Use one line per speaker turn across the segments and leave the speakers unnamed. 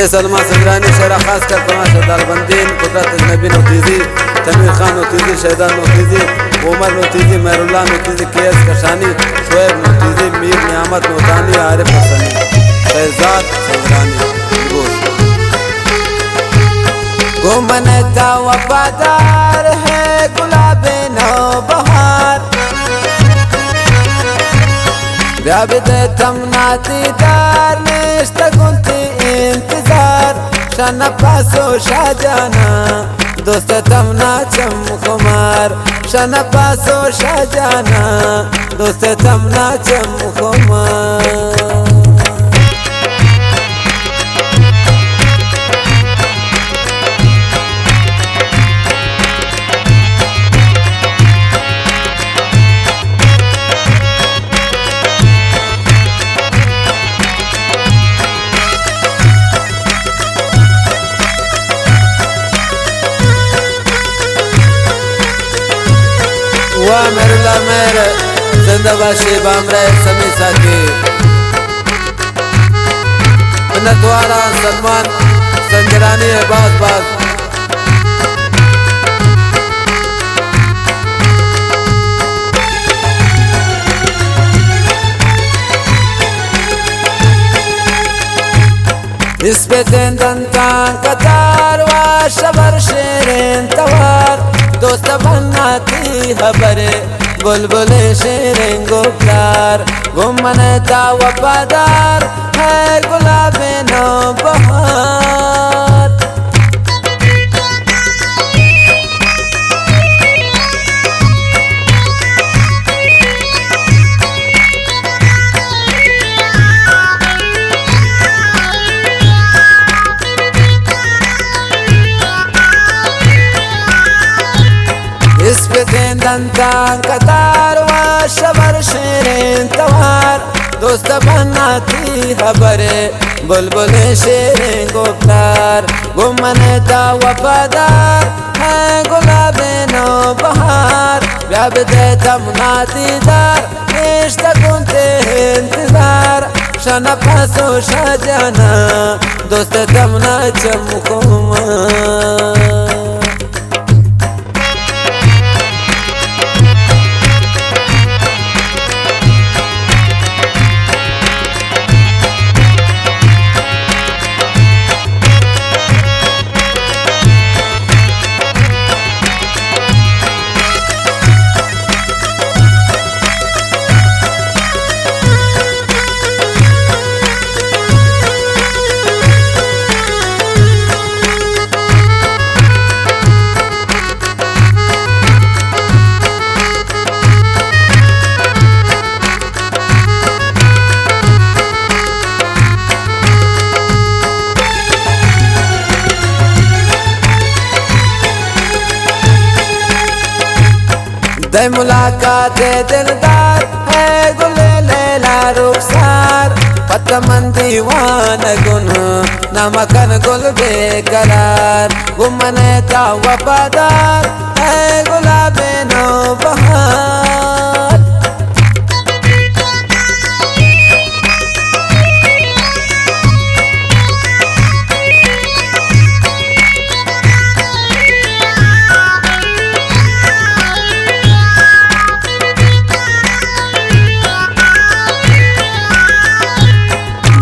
सलमा संग्रानी शेरा खास कर तमाशा दालबंदीन कुदरत अजनबी नोतीजी तनवीर खान नोतीजी शहजाद नोतीजी उमर नोतीजी महरुल्लाह नोतीजी केएस कशानी शोएब नोतीजी मीर नियामत नोतानी आरिफ हसनी शहजाद संग्रानी
घूमन का वफादार है गुलाब नौ बहार व्याबिद तमना दीदार निश्त गुंती इंतजार शन पासो शाहजाना दोस्त तमना चमकुमार शन पासो शाहजाना दोस्त तमना चमकुमार
मेरुल्लाह मेरे जिंदाबाद शेबा अमरे समी साथी नतवारा सलमान संजरानी है बात बात
इस पे दंदन का कतार वा शबर शेरें तवार दोस्त बनना थी खबरे बुलबुले शेरें गुफ्तार घुमन का वफादार है गुलाब नौ बहार इस पे दंता कतार वा शबर शेरें तवार दोस्त बनना थी खबरे बुलबुले शेरें गुफ्तार घुमन का वफादार है गुलाब नौ बहार व्याबिद तमना दीदार निश्त गुंते इंतजार शन पासो शाहजाना दोस्त तमना चमकुमार दे मुलाकात दिलदार है गुल लैला रुखसार पतमन दीवान गुन नमकन गुल बेकरार घुमन का वफादार है गुलाब नौ बहार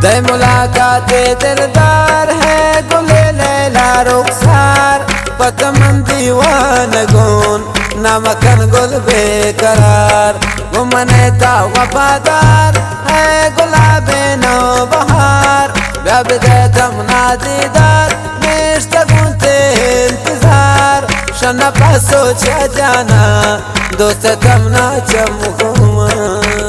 दे मुलाकात दिलदार है गुल लैला रुखसार पतमन दीवान गुन नमकन गुल बेकरार घुमन का वफादार है गुलाब नौ बहार व्याबिद तमना दीदार निश्त गुंते इंतजार शन पासो शाहजाना दोस्त तमना चमकुमार